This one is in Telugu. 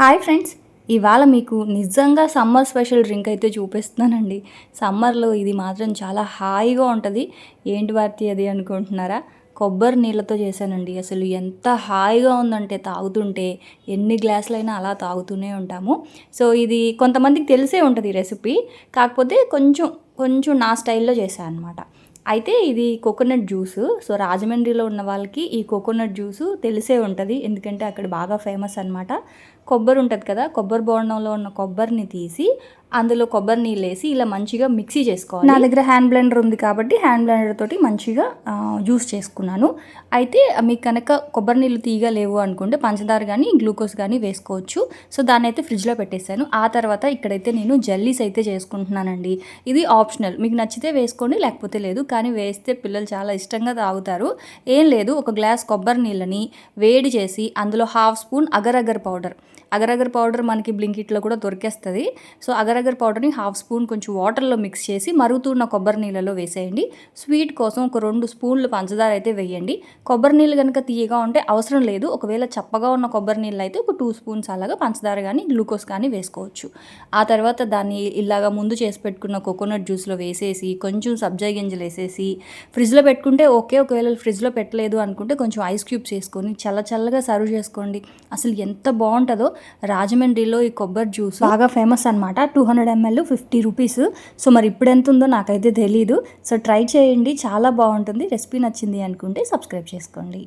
హాయ్ ఫ్రెండ్స్, ఇవాళ మీకు నిజంగా సమ్మర్ స్పెషల్ డ్రింక్ అయితే చూపిస్తున్నానండి. సమ్మర్లో ఇది మాత్రం చాలా హాయిగా ఉంటుంది. ఏంటి వార్తి అది అనుకుంటున్నారా? కొబ్బరి నీళ్ళతో చేశానండి. అసలు ఎంత హాయిగా ఉందంటే తాగుతుంటే ఎన్ని గ్లాసులైనా అలా తాగుతూనే ఉంటాము. సో ఇది కొంతమందికి తెలిసే ఉంటుంది ఈ రెసిపీ, కాకపోతే కొంచెం కొంచెం నా స్టైల్లో చేశాను అనమాట. అయితే ఇది కోకోనట్ జ్యూసు. సో రాజమండ్రిలో ఉన్న వాళ్ళకి ఈ కోకోనట్ జ్యూసు తెలిసే ఉంటుంది, ఎందుకంటే అక్కడ బాగా ఫేమస్ అనమాట. కొబ్బరి ఉంటుంది కదా, కొబ్బరి బోండంలో ఉన్న కొబ్బరిని తీసి అందులో కొబ్బరి నీళ్ళు వేసి ఇలా మంచిగా మిక్సీ చేసుకోవాలి. నా దగ్గర హ్యాండ్ బ్లెండర్ ఉంది కాబట్టి హ్యాండ్ బ్లెండర్ తోటి మంచిగా జ్యూస్ చేసుకున్నాను. అయితే మీకు కనుక కొబ్బరి నీళ్ళు తీయగా లేవు అనుకుంటే పంచదార కానీ గ్లూకోజ్ కానీ వేసుకోవచ్చు. సో దాన్ని అయితే ఫ్రిడ్జ్లో పెట్టేశాను. ఆ తర్వాత ఇక్కడైతే నేను జెల్లీస్ అయితే చేసుకుంటున్నానండి. ఇది ఆప్షనల్, మీకు నచ్చితే వేసుకోండి, లేకపోతే లేదు. కానీ వేస్తే పిల్లలు చాలా ఇష్టంగా తాగుతారు. ఏం లేదు, ఒక గ్లాస్ కొబ్బరి నీళ్ళని వేడి చేసి అందులో half spoon agar agar powder, agar agar powder మనకి బ్లింకిట్లో కూడా దొరికేస్తుంది. సో అగరగర్ పౌడర్ని హాఫ్ స్పూన్ కొంచెం వాటర్లో మిక్స్ చేసి మరుగుతున్న కొబ్బరి నీళ్ళలో వేసేయండి. స్వీట్ కోసం ఒక 2 స్పూన్లు పంచదార అయితే వేయండి. కొబ్బరి నీళ్ళు కనుక తీయగా ఉంటే అవసరం లేదు. ఒకవేళ చప్పగా ఉన్న కొబ్బరి నీళ్ళు అయితే ఒక 2 స్పూన్స్ అలాగా పంచదార కానీ గ్లూకోజ్ కానీ వేసుకోవచ్చు. ఆ తర్వాత దాన్ని ఇలాగా ముందు చేసి పెట్టుకున్న కోకోనట్ జ్యూస్లో వేసేసి కొంచెం సబ్జా గింజలు వేసేసి ఫ్రిడ్జ్లో పెట్టుకుంటే ఓకే. ఒకవేళ ఫ్రిడ్జ్లో పెట్టలేదు అనుకుంటే కొంచెం ఐస్ క్యూబ్స్ వేసుకొని చల్లగా సర్వ్ చేసుకోండి. అసలు ఎంత బాగుంటుందో. రాజమండ్రిలో ఈ కొబ్బరి జ్యూస్ బాగా ఫేమస్ అనమాట. 200 ml 50 రూపీస్. సో మరి ఇప్పుడు ఎంత ఉందో నాకైతే తెలీదు. సో ట్రై చేయండి, చాలా బాగుంటుంది. రెసిపీ నచ్చింది అనుకుంటే సబ్స్క్రైబ్ చేసుకోండి.